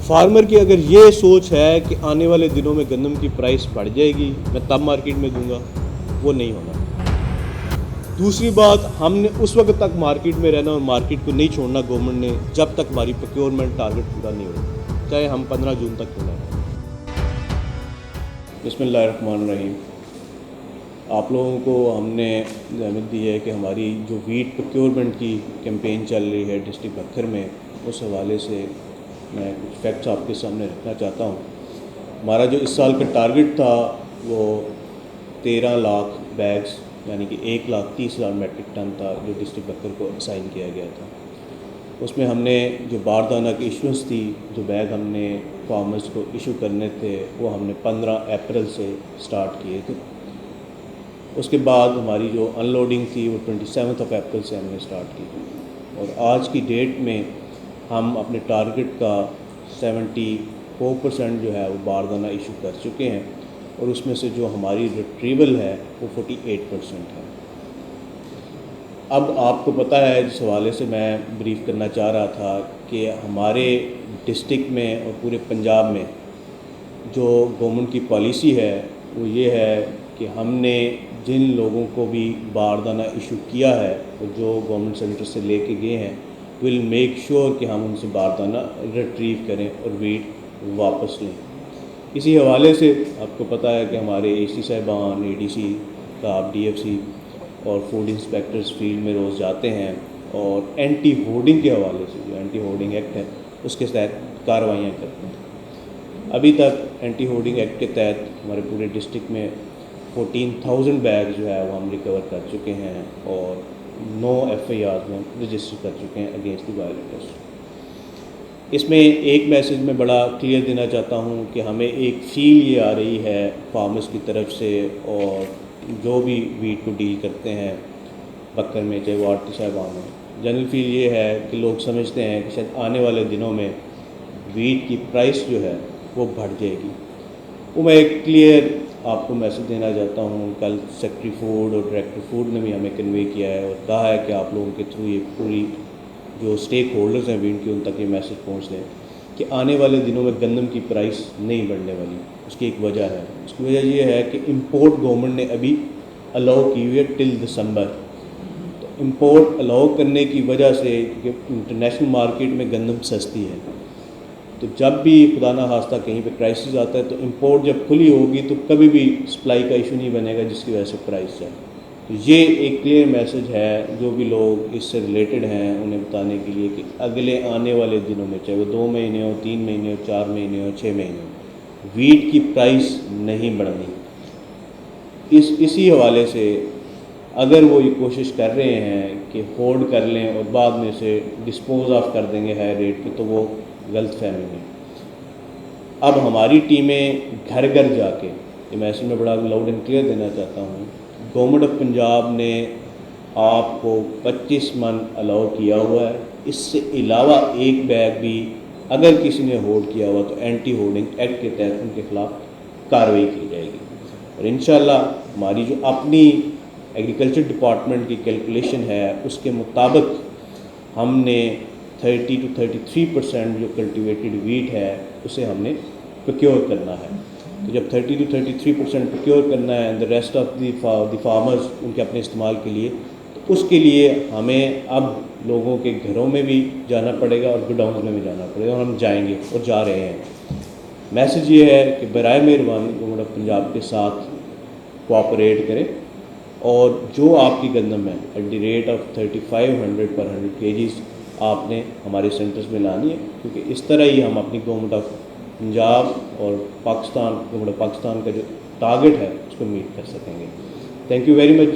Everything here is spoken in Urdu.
فارمر کی اگر یہ سوچ ہے کہ آنے والے دنوں میں گندم کی پرائس بڑھ جائے گی میں تب مارکیٹ میں دوں گا، وہ نہیں ہونا۔ دوسری بات، ہم نے اس وقت تک مارکیٹ میں رہنا اور مارکیٹ کو نہیں چھوڑنا گورنمنٹ نے جب تک ہماری پروکیورمنٹ ٹارگٹ پورا نہیں ہوگا، چاہے ہم 15 جون تک ہونا ہے۔ بسم اللہ الرحمن الرحیم۔ آپ لوگوں کو ہم نے زحمت دی ہے کہ ہماری جو ویٹ پروکیورمنٹ کی کیمپین چل رہی ہے ڈسٹرکٹ بکر میں، اس حوالے سے میں کچھ فیکٹس آپ کے سامنے رکھنا چاہتا ہوں۔ ہمارا جو اس سال کا ٹارگٹ تھا وہ 13 لاکھ بیگز یعنی کہ 1,30,000 میٹرک ٹن تھا جو ڈسٹرکٹ بکر کو اسائن کیا گیا تھا۔ اس میں ہم نے جو باردانہ کی ایشوئنس تھی، جو بیگ ہم نے فارمرز کو ایشو کرنے تھے، وہ ہم نے 15 اپریل سے سٹارٹ کیے تھے۔ اس کے بعد ہماری جو ان لوڈنگ تھی وہ 27 اپریل سے ہم نے سٹارٹ کی تھی، اور آج کی ڈیٹ میں ہم اپنے ٹارگٹ کا 74% جو ہے وہ باردانہ ایشو کر چکے ہیں، اور اس میں سے جو ہماری ریٹریول ہے وہ 48% ہے۔ اب آپ کو پتہ ہے، جس حوالے سے میں بریف کرنا چاہ رہا تھا کہ ہمارے ڈسٹرکٹ میں اور پورے پنجاب میں جو گورنمنٹ کی پالیسی ہے وہ یہ ہے کہ ہم نے جن لوگوں کو بھی باردانہ ایشو کیا ہے اور جو گورنمنٹ سینٹر سے لے کے گئے ہیں، ول میک شیور کہ ہم ان سے باردانہ ریٹریو کریں اور ویٹ واپس لیں۔ اسی حوالے سے آپ کو پتہ ہے کہ ہمارے اے سی صاحبان، اے ڈی سی صاحب، ڈی ایف سی اور فوڈ انسپیکٹرز فیلڈ میں روز جاتے ہیں، اور اینٹی ہورڈنگ کے حوالے سے جو اینٹی ہورڈنگ ایکٹ ہے اس کے تحت کارروائیاں کرتے ہیں۔ ابھی تک اینٹی ہورڈنگ ایکٹ کے تحت ہمارے پورے ڈسٹرکٹ میں 14,000 بیگ جو ہے وہ ہم ریکور کر چکے ہیں، اور 9 FIRs میں رجسٹر کر چکے ہیں اگینسٹ دی وائلیٹرز۔ اس میں ایک میسج میں بڑا کلیئر دینا چاہتا ہوں کہ ہمیں ایک فیل یہ آ رہی ہے فارمرز کی طرف سے، اور جو بھی ویٹ کو ڈیل کرتے ہیں بکر میں، چاہے وہ آڑتی صاحبان ہوں، جنرل فیل یہ ہے کہ لوگ سمجھتے ہیں کہ شاید آنے والے دنوں میں ویٹ کی پرائس جو ہے وہ بڑھ جائے گی۔ وہ میں ایک کلیئر آپ کو میسج دینا چاہتا ہوں۔ کل سیکٹری فوڈ اور ڈائریکٹر فوڈ نے بھی ہمیں کنوے کیا ہے اور کہا ہے کہ آپ لوگوں کے تھرو یہ پوری جو اسٹیک ہولڈرز ہیں ویٹ کی، ان تک یہ میسج پہنچ دیں کہ آنے والے دنوں میں گندم کی پرائس نہیں بڑھنے والی۔ اس کی ایک وجہ ہے، اس کی وجہ یہ ہے کہ امپورٹ گورنمنٹ نے ابھی الاؤ کی ہوئی ہے ٹل دسمبر۔ تو امپورٹ الاؤ کرنے کی وجہ سے کہ انٹرنیشنل مارکیٹ میں گندم سستی ہے، تو جب بھی خدا نہ خواستہ کہیں پہ کرائسس آتا ہے تو امپورٹ جب کھلی ہوگی تو کبھی بھی سپلائی کا ایشو نہیں بنے گا، جس کی وجہ سے پرائس جائے۔ تو یہ ایک کلیئر میسج ہے جو بھی لوگ اس سے ریلیٹڈ ہیں انہیں بتانے کے لیے کہ اگلے آنے والے دنوں میں، چاہے وہ 2 مہینے ہو، 3 مہینے ہو، 4 مہینے ہو، 6 مہینے ہو، ویٹ کی پرائس نہیں بڑھنی۔ اسی حوالے سے اگر وہ یہ کوشش کر رہے ہیں کہ ہولڈ کر لیں اور بعد میں سے ڈسپوز آف کر دیں گے ہائی ریٹ پہ، تو وہ غلط فہمی ہے۔ اب ہماری ٹیمیں گھر گھر جا کے، یہ میسج میں بڑا لاؤڈ اینڈ کلیئر دینا چاہتا ہوں، گورنمنٹ آف پنجاب نے آپ کو 25 من الاؤ کیا ہوا ہے۔ اس سے علاوہ ایک بیگ بھی اگر کسی نے ہولڈ کیا ہوا تو اینٹی ہولڈنگ ایکٹ کے تحت ان کے خلاف کارروائی کی جائے گی، اور انشاءاللہ ہماری جو اپنی ایگریکلچر ڈپارٹمنٹ کی کیلکولیشن ہے اس کے مطابق ہم نے 30 to 33% جو کلٹیویٹڈ ویٹ ہے اسے ہم نے پروکیور کرنا ہے۔ تو جب 30 to 33% پروکیور کرنا ہے، the rest of the farmers ان کے اپنے استعمال کے لیے، تو اس کے لیے ہمیں اب لوگوں کے گھروں میں بھی جانا پڑے گا اور گوڈاؤنز میں بھی جانا پڑے گا، اور ہم جائیں گے اور جا رہے ہیں۔ میسج یہ ہے کہ برائے مہربانی گورنمنٹ آف پنجاب کے ساتھ کوآپریٹ کریں، اور جو آپ کی گندم ہے ایٹ دی ریٹ آف 3500 پر 100 kgs آپ نے ہمارے سینٹرز میں لانی ہے، کیونکہ اس طرح ہی ہم اپنی گورنمنٹ آف پنجاب اور گورنمنٹ آف پاکستان کا جو ٹارگٹ ہے اس کو میٹ کر سکیں گے۔ Thank you very much.